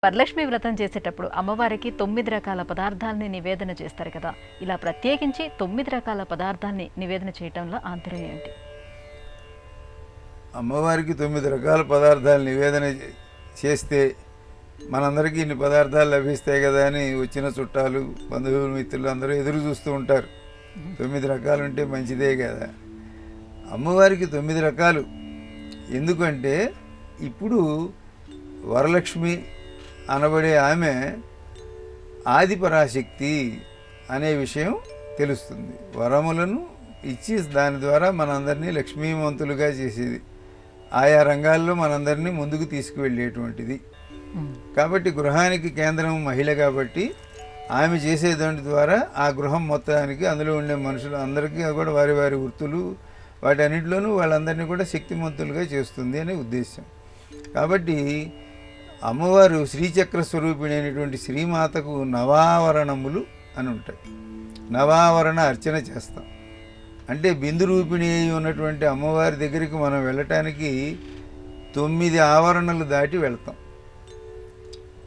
వరలక్ష్మి వ్రతం చేసేటప్పుడు అమ్మవారికి 9 రకాల పదార్థాలని నివేదన చేస్తారు కదా. ఇలా ప్రత్యేకించి 9 రకాల పదార్థాలని నివేదన చేయటంలో ఆంతర్యం ఏంటి? అమ్మవారికి 9 రకాల పదార్థాలు నివేదన చేస్తే మనందరికీ ఇన్ని పదార్థాలు లభిస్తాయి కదా అని వచ్చిన చుట్టాలు, బంధువులు, మిత్రులు అందరూ ఎదురు చూస్తూ ఉంటారు. 9 రకాలు ఉంటే మంచిదే కదా. అమ్మవారికి 9 రకాలు ఎందుకంటే ఇప్పుడు వరలక్ష్మి అనబడే ఆమె ఆదిపరాశక్తి అనే విషయం తెలుస్తుంది. వరములను ఇచ్చి దాని ద్వారా మనందరినీ లక్ష్మీవంతులుగా చేసేది, ఆయా రంగాల్లో మనందరినీ ముందుకు తీసుకువెళ్ళేటువంటిది. కాబట్టి గృహానికి కేంద్రం మహిళ కాబట్టి ఆమె చేసే దాని ద్వారా ఆ గృహం మొత్తానికి అందులో ఉండే మనుషులు అందరికీ కూడా వారి వారి వృత్తులు వాటన్నిటిలోనూ వాళ్ళందరినీ కూడా శక్తిమంతులుగా చేస్తుంది అనే ఉద్దేశం. కాబట్టి అమ్మవారు శ్రీచక్ర స్వరూపిణి అయినటువంటి శ్రీమాతకు నవావరణములు అని ఉంటాయి. నవావరణ అర్చన చేస్తాం అంటే బిందు రూపిణి అయి ఉన్నటువంటి అమ్మవారి దగ్గరికి మనం వెళ్ళటానికి 9 ఆవరణలు దాటి వెళ్తాం.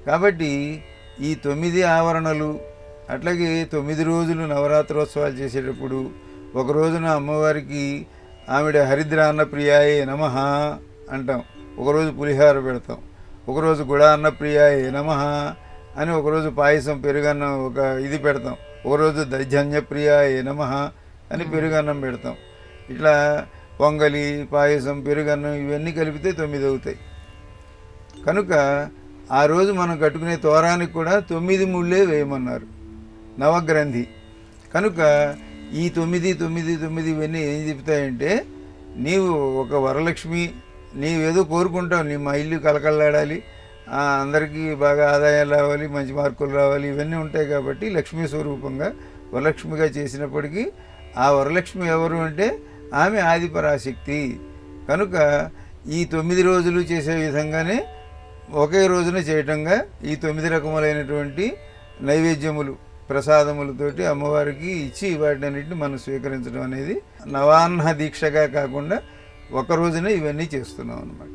కాబట్టి ఈ 9 ఆవరణలు అట్లాగే 9 రోజులు నవరాత్రోత్సవాలు చేసేటప్పుడు ఒక రోజున అమ్మవారికి ఆవిడ హరిద్రాన్న ప్రియాయే నమః అంటాం, ఒకరోజు పులిహార పెడతాం, ఒకరోజు గుడాన్న ప్రియాయే నమః అని ఒకరోజు పాయసం పెరుగన్నం ఒక ఇది పెడతాం, ఒకరోజు దైర్జన్య ప్రియాయే నమః అని పెరుగన్నం పెడతాం. ఇట్లా పొంగలి, పాయసం, పెరుగన్నం ఇవన్నీ కలిపితే 9 అవుతాయి. కనుక ఆ రోజు మనం కట్టుకునే తోరానికి కూడా 9 ముళ్ళే వేయమన్నారు, నవగ్రంథి. కనుక ఈ 9, 9, 9 ఇవన్నీ ఏం చెప్తాయంటే నీవు ఒక వరలక్ష్మి, నీవేదో కోరుకుంటావు, నీ మా ఇల్లు కలకల్లాడాలి, అందరికీ బాగా ఆదాయం రావాలి, మంచి మార్కులు రావాలి, ఇవన్నీ ఉంటాయి. కాబట్టి లక్ష్మీ స్వరూపంగా వరలక్ష్మిగా చేసినప్పటికీ ఆ వరలక్ష్మి ఎవరు అంటే ఆమె ఆదిపరాశక్తి. కనుక ఈ 9 రోజులు చేసే విధంగానే ఒకే రోజున చేయటంగా ఈ 9 రకములైనటువంటి నైవేద్యములు ప్రసాదములతోటి అమ్మవారికి ఇచ్చి వాటినన్నింటిని మనం స్వీకరించడం అనేది నవాహ్న దీక్షగా కాకుండా ఒక రోజున ఇవన్నీ చేస్తున్నాం అన్నమాట.